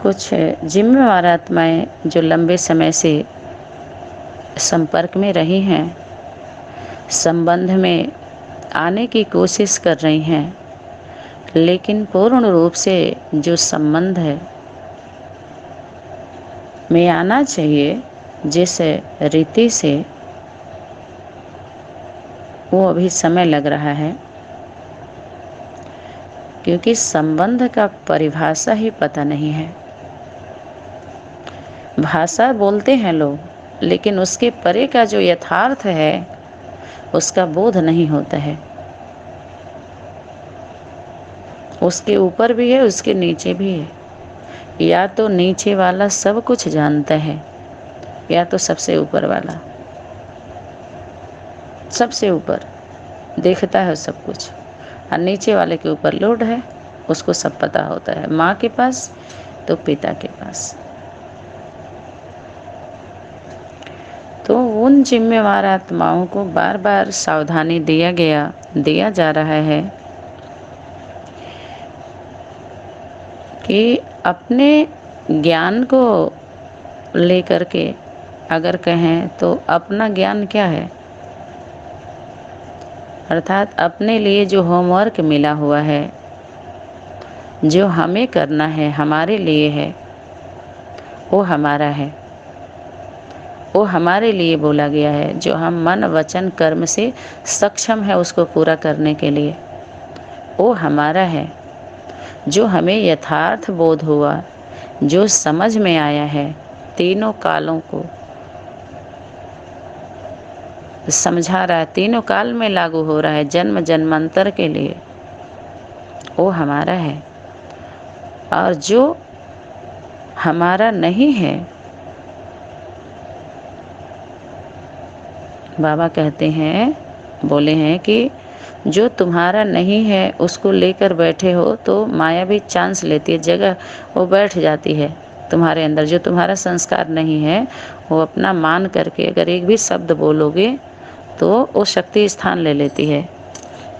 कुछ जिम्मेवार आत्माएं जो लंबे समय से संपर्क में रही हैं, संबंध में आने की कोशिश कर रही हैं, लेकिन पूर्ण रूप से जो संबंध है में आना चाहिए जिस रीति से, वो अभी समय लग रहा है, क्योंकि संबंध का परिभाषा ही पता नहीं है। भाषा बोलते हैं लोग, लेकिन उसके परे का जो यथार्थ है उसका बोध नहीं होता है। उसके ऊपर भी है, उसके नीचे भी है। या तो नीचे वाला सब कुछ जानता है, या तो सबसे ऊपर वाला सबसे ऊपर देखता है सब कुछ, और नीचे वाले के ऊपर लोड है, उसको सब पता होता है, माँ के पास तो पिता के पास। तो उन जिम्मेवार आत्माओं को बार बार सावधानी दिया जा रहा है कि अपने ज्ञान को लेकर के अगर कहें तो अपना ज्ञान क्या है, अर्थात अपने लिए जो होमवर्क मिला हुआ है, जो हमें करना है, हमारे लिए है, वो हमारा है, वो हमारे लिए बोला गया है। जो हम मन वचन कर्म से सक्षम है उसको पूरा करने के लिए, वो हमारा है। जो हमें यथार्थ बोध हुआ, जो समझ में आया है, तीनों कालों को समझा रहा है, तीनों काल में लागू हो रहा है, जन्म जन्मांतर के लिए, वो हमारा है। और जो हमारा नहीं है, बाबा कहते हैं, बोले हैं कि जो तुम्हारा नहीं है उसको लेकर बैठे हो तो माया भी चांस लेती है, जगह वो बैठ जाती है तुम्हारे अंदर। जो तुम्हारा संस्कार नहीं है वो अपना मान करके अगर एक भी शब्द बोलोगे तो वो शक्ति स्थान ले लेती है।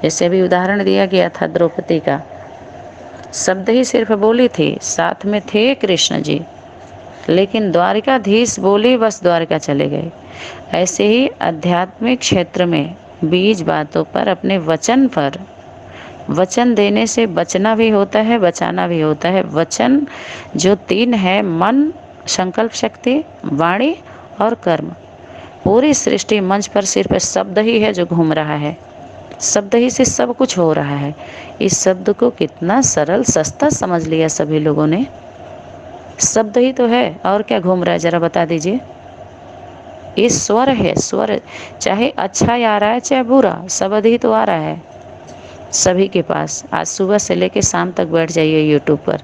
जैसे भी उदाहरण दिया गया था द्रौपदी का, शब्द ही सिर्फ बोली थी, साथ में थे कृष्ण जी, लेकिन द्वारिकाधीश बोले बस द्वारिका चले गए। ऐसे ही आध्यात्मिक क्षेत्र में बीज बातों पर, अपने वचन पर, वचन देने से बचना भी होता है, बचाना भी होता है। वचन जो तीन है, मन, संकल्प शक्ति, वाणी और कर्म। पूरी सृष्टि मंच पर सिर्फ शब्द ही है जो घूम रहा है, शब्द ही से सब कुछ हो रहा है। इस शब्द को कितना सरल सस्ता समझ लिया सभी लोगों ने। शब्द ही तो है, और क्या घूम रहा है जरा बता दीजिए। ये स्वर है, स्वर चाहे अच्छा ही आ रहा है चाहे बुरा, शब्द ही तो आ रहा है सभी के पास। आज सुबह से लेकर शाम तक बैठ जाइए यूट्यूब पर,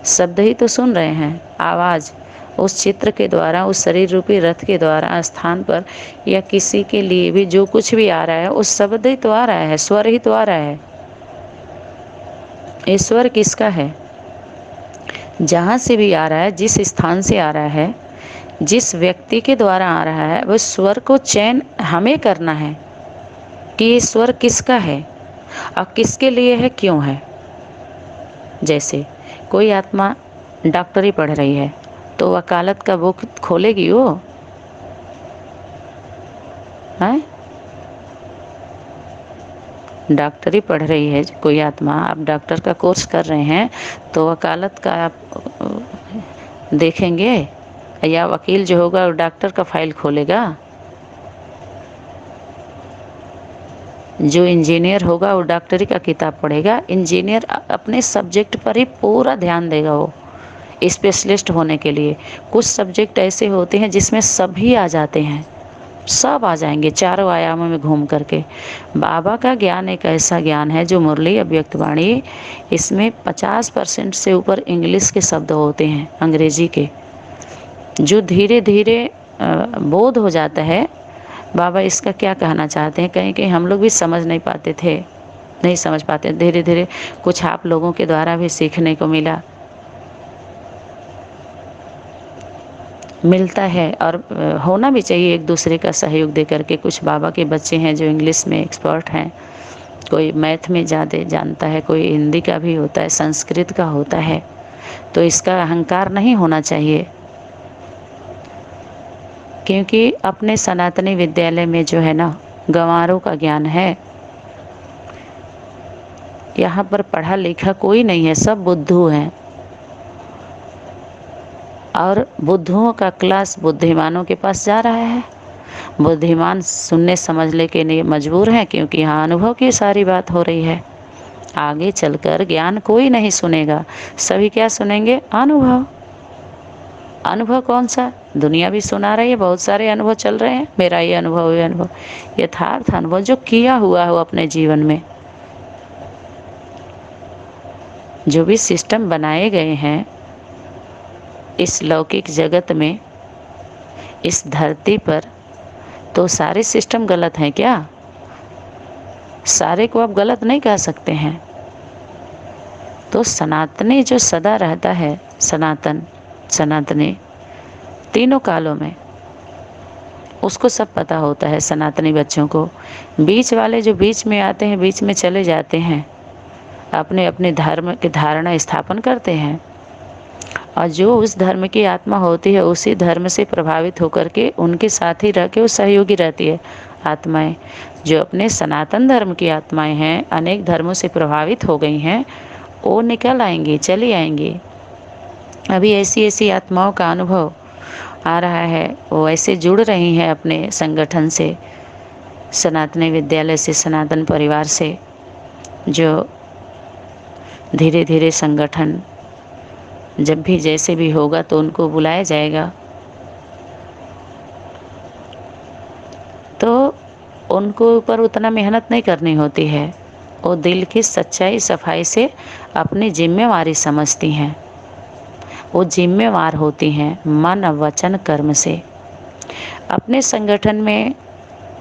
शब्द ही तो सुन रहे हैं, आवाज़ उस चित्र के द्वारा, उस शरीर रूपी रथ के द्वारा स्थान पर, या किसी के लिए भी जो कुछ भी आ रहा है उस शब्द ही तो आ रहा है, स्वर ही तो आ रहा है। ईश्वर किसका है? जहाँ से भी आ रहा है, जिस स्थान से आ रहा है, जिस व्यक्ति के द्वारा आ रहा है, वह स्वर को चयन हमें करना है कि ये स्वर किसका है और किसके लिए है, क्यों है। जैसे कोई आत्मा डॉक्टरी पढ़ रही है तो वकालत का बुक खोलेगी वो है? डॉक्टरी पढ़ रही है कोई आत्मा, आप डॉक्टर का कोर्स कर रहे हैं तो वकालत का आप देखेंगे, या वकील जो होगा वो डॉक्टर का फाइल खोलेगा? जो इंजीनियर होगा वो डॉक्टरी का किताब पढ़ेगा? इंजीनियर अपने सब्जेक्ट पर ही पूरा ध्यान देगा वो स्पेशलिस्ट होने के लिए। कुछ सब्जेक्ट ऐसे होते हैं जिसमें सभी आ जाते हैं, सब आ जाएंगे चारों आयामों में घूम करके। बाबा का ज्ञान एक ऐसा ज्ञान है जो मुरली अव्यक्त वाणी, इसमें 50% से ऊपर इंग्लिश के शब्द होते हैं, अंग्रेजी के, जो धीरे धीरे बोध हो जाता है बाबा इसका क्या कहना चाहते हैं। कहीं कहीं हम लोग भी समझ नहीं पाते थे, नहीं समझ पाते, धीरे धीरे कुछ आप लोगों के द्वारा भी सीखने को मिलता है, और होना भी चाहिए एक दूसरे का सहयोग दे करके। कुछ बाबा के बच्चे हैं जो इंग्लिश में एक्सपर्ट हैं, कोई मैथ में ज़्यादा जानता है, कोई हिंदी का भी होता है, संस्कृत का होता है, तो इसका अहंकार नहीं होना चाहिए, क्योंकि अपने सनातनी विद्यालय में जो है ना गंवारों का ज्ञान है। यहाँ पर पढ़ा लिखा कोई नहीं है, सब बुद्धू हैं। और बुद्धुओं का क्लास बुद्धिमानों के पास जा रहा है। बुद्धिमान सुनने समझने के लिए मजबूर हैं, क्योंकि यहाँ अनुभव की सारी बात हो रही है। आगे चलकर ज्ञान कोई नहीं सुनेगा, सभी क्या सुनेंगे? अनुभव। अनुभव कौन सा? दुनिया भी सुना रही है, बहुत सारे अनुभव चल रहे हैं, मेरा ये अनुभव, ये अनुभव। यथार्थ अनुभव जो किया हुआ हो अपने जीवन में। जो भी सिस्टम बनाए गए हैं इस लौकिक जगत में, इस धरती पर, तो सारे सिस्टम गलत हैं क्या? सारे को आप गलत नहीं कह सकते हैं। तो सनातनी जो सदा रहता है, सनातनी तीनों कालों में, उसको सब पता होता है। सनातनी बच्चों को बीच वाले जो बीच में आते हैं, बीच में चले जाते हैं, अपने अपने धर्म की धारणा स्थापन करते हैं, और जो उस धर्म की आत्मा होती है उसी धर्म से प्रभावित होकर के उनके साथ ही रह के वो सहयोगी रहती है। आत्माएं जो अपने सनातन धर्म की आत्माएं हैं, अनेक धर्मों से प्रभावित हो गई हैं, वो निकल आएंगी, चली आएंगी। अभी ऐसी ऐसी आत्माओं का अनुभव आ रहा है, वो ऐसे जुड़ रही हैं अपने संगठन से, सनातनी विद्यालय से, सनातन परिवार से, जो धीरे धीरे संगठन जब भी जैसे भी होगा तो उनको बुलाया जाएगा। तो उनको ऊपर उतना मेहनत नहीं करनी होती है, वो दिल की सच्चाई सफाई से अपनी जिम्मेवारी समझती हैं, वो जिम्मेवार होती हैं मन वचन कर्म से। अपने संगठन में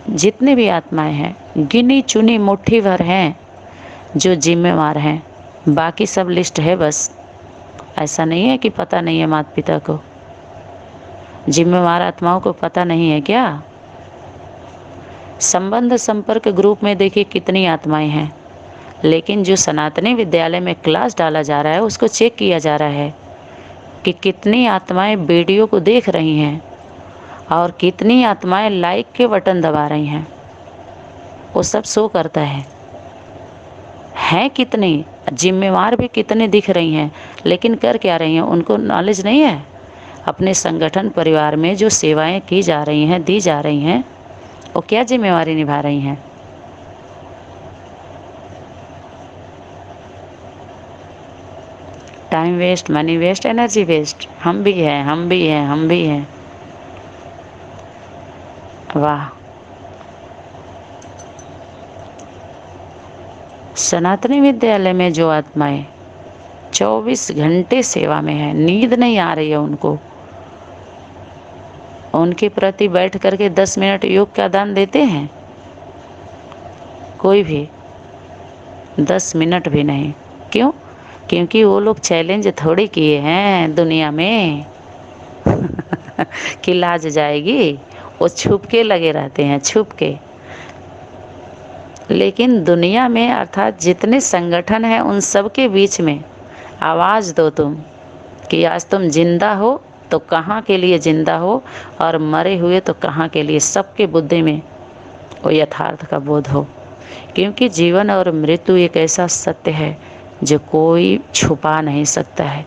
जितने भी आत्माएं हैं, गिनी चुनी मुट्ठी भर हैं जो जिम्मेवार हैं, बाकी सब लिस्ट है बस। ऐसा नहीं है कि पता नहीं है माता पिता को, जिम्मेवार आत्माओं को पता नहीं है क्या? संबंध संपर्क ग्रुप में देखिए कितनी आत्माएं हैं, लेकिन जो सनातनी विद्यालय में क्लास डाला जा रहा है उसको चेक किया जा रहा है कि कितनी आत्माएं वीडियो को देख रही हैं और कितनी आत्माएं लाइक के बटन दबा रही हैं। वो सब शो करता है कितनी, जिम्मेवार भी कितने दिख रही हैं, लेकिन कर क्या रही हैं उनको नॉलेज नहीं है। अपने संगठन परिवार में जो सेवाएं की जा रही हैं, दी जा रही हैं, वो क्या जिम्मेवारी निभा रही हैं? Time waste, money waste, energy waste. हम भी हैं, हम भी हैं, हम भी हैं। वाह! सनातनी विद्यालय में जो आत्माएं 24 घंटे सेवा में है, नींद नहीं आ रही है उनको, उनके प्रति बैठ करके 10 मिनट योग का दान देते हैं? कोई भी 10 मिनट भी नहीं। क्यों? क्योंकि वो लोग चैलेंज थोड़ी किए हैं दुनिया में कि लाज जाएगी, वो छुप के लगे रहते हैं, छुप के। लेकिन दुनिया में अर्थात जितने संगठन हैं उन सब के बीच में आवाज़ दो तुम कि आज तुम जिंदा हो तो कहाँ के लिए जिंदा हो, और मरे हुए तो कहाँ के लिए। सबके बुद्धि में वो यथार्थ का बोध हो, क्योंकि जीवन और मृत्यु एक ऐसा सत्य है जो कोई छुपा नहीं सकता है।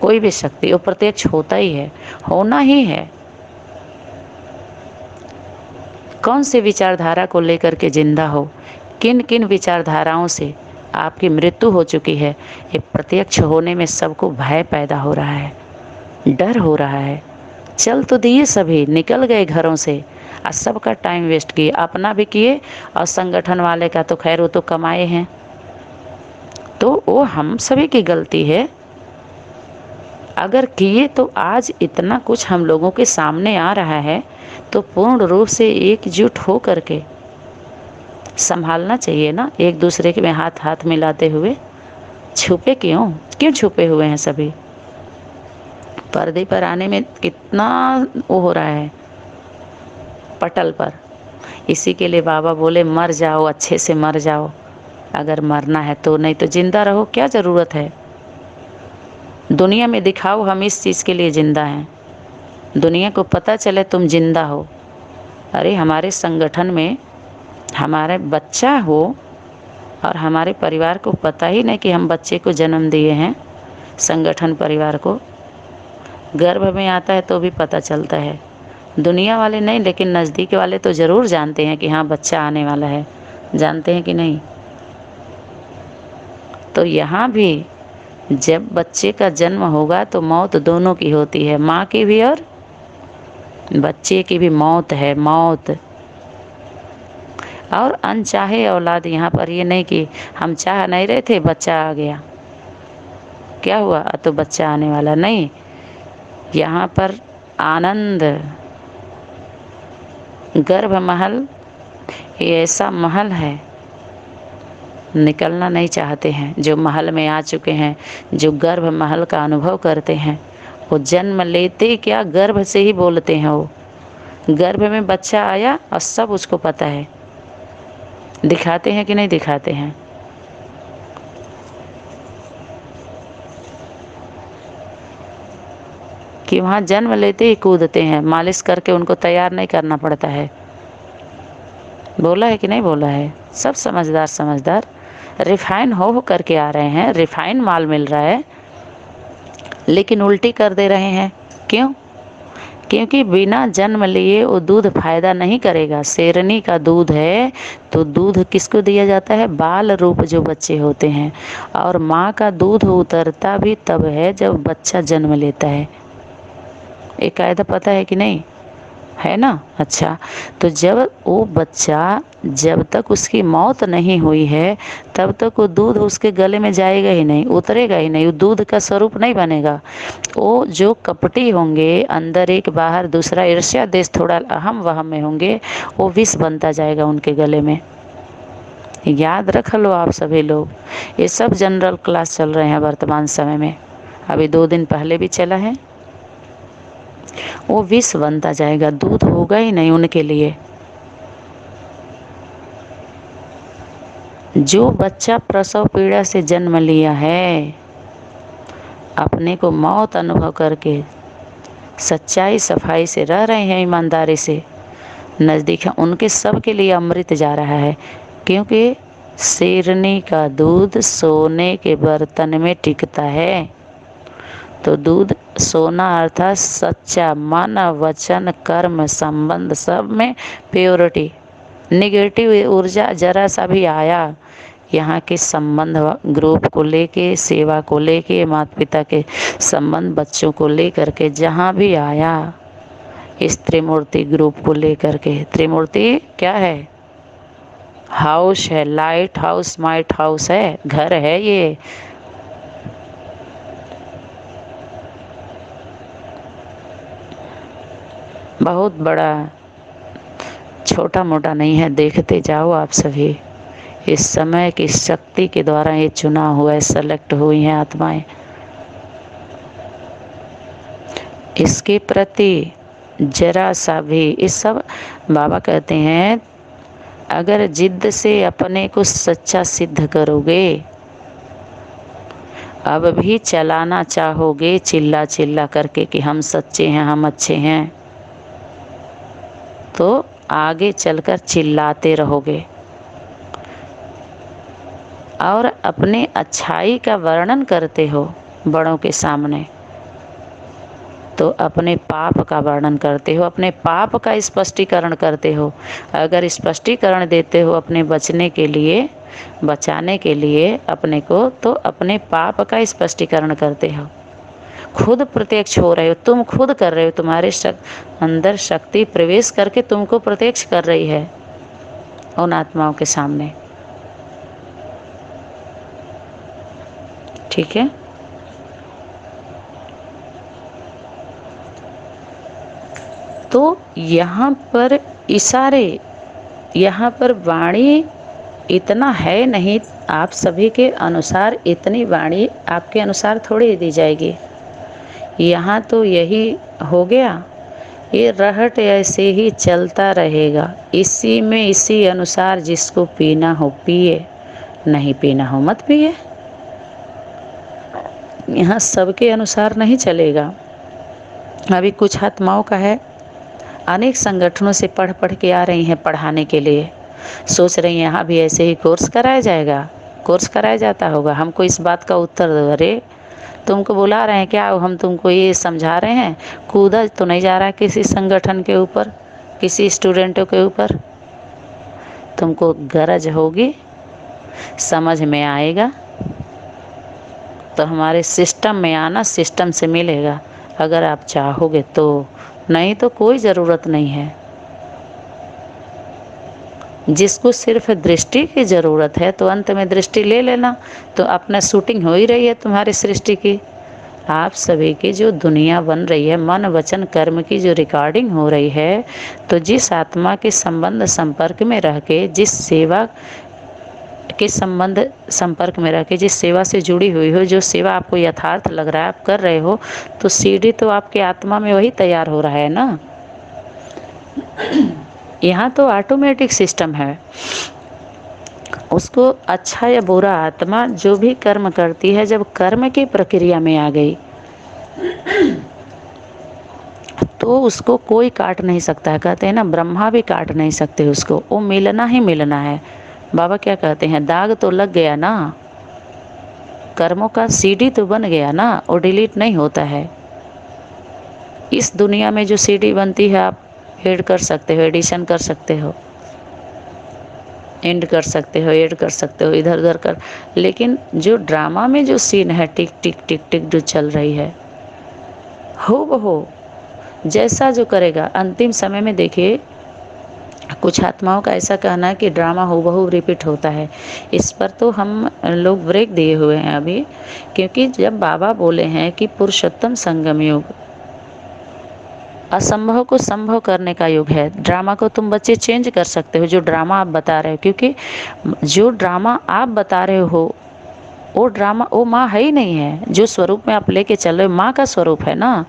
कोई भी शक्ति, वो प्रत्यक्ष होता ही है, होना ही है। कौन सी विचारधारा को लेकर के जिंदा हो, किन किन विचारधाराओं से आपकी मृत्यु हो चुकी है, ये प्रत्यक्ष होने में सबको भय पैदा हो रहा है, डर हो रहा है। चल तो दिए, सभी निकल गए घरों से और सबका टाइम वेस्ट किए, अपना भी किए और संगठन वाले का तो खैर वो तो कमाए हैं। तो वो हम सभी की गलती है। अगर किए तो आज इतना कुछ हम लोगों के सामने आ रहा है, तो पूर्ण रूप से एकजुट हो करके संभालना चाहिए ना, एक दूसरे के में हाथ हाथ मिलाते हुए। छुपे क्यों छुपे हुए हैं सभी? पर्दे पर आने में कितना वो हो रहा है, पटल पर। इसी के लिए बाबा बोले मर जाओ, अच्छे से मर जाओ अगर मरना है तो, नहीं तो जिंदा रहो, क्या ज़रूरत है? दुनिया में दिखाओ हम इस चीज़ के लिए ज़िंदा हैं, दुनिया को पता चले तुम ज़िंदा हो। अरे हमारे संगठन में हमारे बच्चा हो और हमारे परिवार को पता ही नहीं कि हम बच्चे को जन्म दिए हैं, संगठन परिवार को गर्भ में आता है तो भी पता चलता है। दुनिया वाले नहीं, लेकिन नज़दीक वाले तो ज़रूर जानते हैं कि हाँ बच्चा आने वाला है। जानते हैं कि नहीं? तो यहाँ भी जब बच्चे का जन्म होगा तो मौत दोनों की होती है, माँ की भी और बच्चे की भी मौत है, मौत। और अनचाहे औलाद, यहाँ पर ये नहीं कि हम चाह नहीं रहे थे बच्चा आ गया, क्या हुआ तो बच्चा आने वाला, नहीं। यहाँ पर आनंद, गर्भ महल ये ऐसा महल है, निकलना नहीं चाहते हैं। जो महल में आ चुके हैं, जो गर्भ महल का अनुभव करते हैं, वो जन्म लेते क्या गर्भ से ही बोलते हैं। वो गर्भ में बच्चा आया और सब उसको पता है। दिखाते हैं कि नहीं दिखाते हैं? कि वहाँ जन्म लेते ही कूदते हैं, मालिश करके उनको तैयार नहीं करना पड़ता है। बोला है कि नहीं बोला है? सब समझदार समझदार रिफाइन हो करके आ रहे हैं, रिफाइन माल मिल रहा है, लेकिन उल्टी कर दे रहे हैं। क्यों? क्योंकि बिना जन्म लिए वो दूध फायदा नहीं करेगा। शेरनी का दूध है तो दूध किसको दिया जाता है? बाल रूप जो बच्चे होते हैं। और माँ का दूध उतरता भी तब है जब बच्चा जन्म लेता है। एक कायदा पता है कि नहीं? है ना? अच्छा, तो जब वो बच्चा, जब तक उसकी मौत नहीं हुई है तब तक वो दूध उसके गले में जाएगा ही नहीं, उतरेगा ही नहीं, वो दूध का स्वरूप नहीं बनेगा। वो जो कपटी होंगे, अंदर एक बाहर दूसरा, ईर्ष्या देश थोड़ा अहम वहम में होंगे, वो विष बनता जाएगा उनके गले में। याद रख लो आप सभी लोग, ये सब जनरल क्लास चल रहे हैं वर्तमान समय में, अभी 2 दिन पहले भी चला है। वो विष बनता जाएगा, दूध होगा ही नहीं उनके लिए। जो बच्चा प्रसव पीड़ा से जन्म लिया है, अपने को मौत अनुभव करके सच्चाई सफाई से रह रहे हैं, ईमानदारी से नज़दीक है, उनके सब के लिए अमृत जा रहा है। क्योंकि शेरनी का दूध सोने के बर्तन में टिकता है। तो दूध सोना अर्थात सच्चा, मन वचन कर्म संबंध सब में प्योरिटी। निगेटिव ऊर्जा जरा सा भी आया यहाँ के संबंध ग्रुप को लेके, सेवा को लेके, माता पिता के संबंध, बच्चों को लेकर के, जहाँ भी आया इस त्रिमूर्ति ग्रुप को लेकर के। त्रिमूर्ति क्या है? हाउस है, लाइट हाउस, माइट हाउस है, घर है ये। बहुत बड़ा, छोटा मोटा नहीं है। देखते जाओ आप सभी, इस समय की शक्ति के द्वारा ये चुना हुआ है, सेलेक्ट हुई हैं आत्माएं। इसके प्रति जरा सा भी, इस सब बाबा कहते हैं, अगर जिद से अपने को सच्चा सिद्ध करोगे, अब भी चलाना चाहोगे चिल्ला चिल्ला करके कि हम सच्चे हैं, हम अच्छे हैं, तो आगे चलकर चिल्लाते रहोगे। और अपने अच्छाई का वर्णन करते हो बड़ों के सामने, तो अपने पाप का वर्णन करते हो, अपने पाप का स्पष्टीकरण करते हो। अगर स्पष्टीकरण देते हो अपने बचने के लिए, बचाने के लिए अपने को, तो अपने पाप का स्पष्टीकरण करते हो। खुद प्रत्यक्ष हो रहे हो, तुम खुद कर रहे हो, तुम्हारे अंदर शक्ति प्रवेश करके तुमको प्रत्यक्ष कर रही है उन आत्माओं के सामने। ठीक है? तो यहाँ पर इशारे, यहाँ पर वाणी इतना है नहीं, आप सभी के अनुसार इतनी वाणी आपके अनुसार थोड़ी दी जाएगी। यहाँ तो यही हो गया, ये रहट ऐसे ही चलता रहेगा, इसी में इसी अनुसार जिसको पीना हो पिए, नहीं पीना हो मत पिए। यहाँ सबके अनुसार नहीं चलेगा। अभी कुछ आत्माओं का है, अनेक संगठनों से पढ़ पढ़ के आ रही हैं पढ़ाने के लिए, सोच रही हैं यहाँ भी ऐसे ही कोर्स कराया जाएगा, कोर्स कराया जाता होगा। हमको इस बात का उत्तर दो, अरे तुमको बुला रहे हैं क्या, हम तुमको ये समझा रहे हैं, कूदा तो नहीं जा रहा है किसी संगठन के ऊपर, किसी स्टूडेंटों के ऊपर। तुमको गरज होगी, समझ में आएगा तो हमारे सिस्टम में आना, सिस्टम से मिलेगा अगर आप चाहोगे तो, नहीं तो कोई ज़रूरत नहीं है। जिसको सिर्फ दृष्टि की ज़रूरत है तो अंत में दृष्टि ले लेना, तो अपना शूटिंग हो ही रही है तुम्हारी सृष्टि की। आप सभी की जो दुनिया बन रही है, मन वचन कर्म की जो रिकॉर्डिंग हो रही है, तो जिस आत्मा के संबंध संपर्क में रह के, जिस सेवा के संबंध संपर्क में रह के, जिस सेवा से जुड़ी हुई हो, जो सेवा आपको यथार्थ लग रहा है आप कर रहे हो, तो सीढ़ी तो आपके आत्मा में वही तैयार हो रहा है ना। यहाँ तो ऑटोमेटिक सिस्टम है। उसको अच्छा या बुरा आत्मा जो भी कर्म करती है, जब कर्म की प्रक्रिया में आ गई तो उसको कोई काट नहीं सकता है। कहते हैं ना, ब्रह्मा भी काट नहीं सकते उसको, वो मिलना ही मिलना है। बाबा क्या कहते हैं, दाग तो लग गया ना, कर्मों का सीडी तो बन गया ना, वो डिलीट नहीं होता है। इस दुनिया में जो सीडी बनती है, आप ऐड कर सकते हो, एडिशन कर सकते हो, एंड कर सकते हो, ऐड कर सकते हो, इधर उधर कर, लेकिन जो ड्रामा में जो सीन है, टिक टिक टिक टिक जो चल रही है, हो वो जैसा जो करेगा अंतिम समय में। देखिए, कुछ आत्माओं का ऐसा कहना है कि ड्रामा हूबहू रिपीट होता है। इस पर तो हम लोग ब्रेक दिए हुए हैं अभी, क्योंकि जब बाबा बोले हैं कि पुरुषोत्तम संगम युग असंभव को संभव करने का युग है, ड्रामा को तुम बच्चे चेंज कर सकते हो, जो ड्रामा आप बता रहे हो, क्योंकि जो ड्रामा आप बता रहे हो वो ड्रामा, वो माँ है ही नहीं है। जो स्वरूप में आप लेके चल रहे हो माँ का स्वरूप है ना।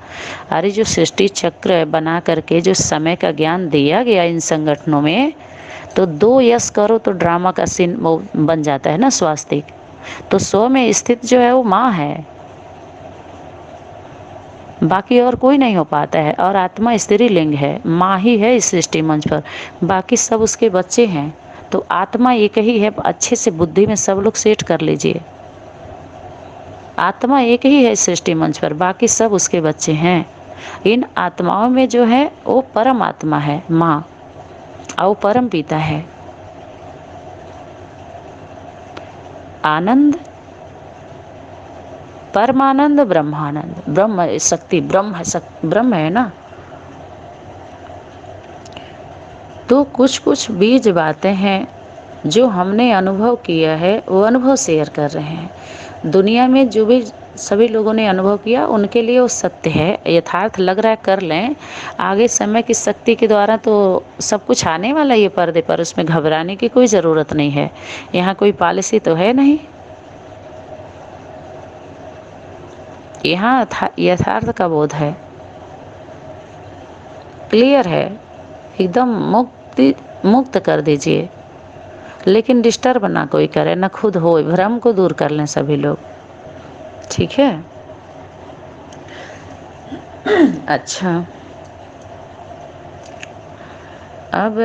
अरे जो सृष्टि चक्र बना करके जो समय का ज्ञान दिया गया इन संगठनों में, तो 2 यस करो तो ड्रामा का सीन वो बन जाता है ना, स्वास्तिक। तो 100 में स्थित जो है वो माँ है, बाकी और कोई नहीं हो पाता है। और आत्मा स्त्रीलिंग है, माँ ही है इस सृष्टि मंच पर, बाकी सब उसके बच्चे हैं। तो आत्मा एक ही है, अच्छे से बुद्धि में सब लोग सेट कर लीजिए। आत्मा एक ही है सृष्टि मंच पर, बाकी सब उसके बच्चे हैं। इन आत्माओं में जो है वो परम आत्मा है माँ, और परम पिता है। आनंद, परमानंद, ब्रह्मानंद, ब्रह्म शक्ति, ब्रह्म है ना। तो कुछ कुछ बीज बातें हैं जो हमने अनुभव किया है, वो अनुभव शेयर कर रहे हैं। दुनिया में जो भी सभी लोगों ने अनुभव किया उनके लिए वो सत्य है, यथार्थ लग रहा है, कर लें। आगे समय की शक्ति के द्वारा तो सब कुछ आने वाला है ये पर्दे पर, उसमें घबराने की कोई ज़रूरत नहीं है। यहाँ कोई पॉलिसी तो है नहीं, यहाँ यथार्थ का बोध है, क्लियर है, एकदम मुक्त कर दीजिए। लेकिन डिस्टर्ब ना कोई करे, ना खुद हो, भ्रम को दूर कर लें सभी लोग, ठीक है। अच्छा, अब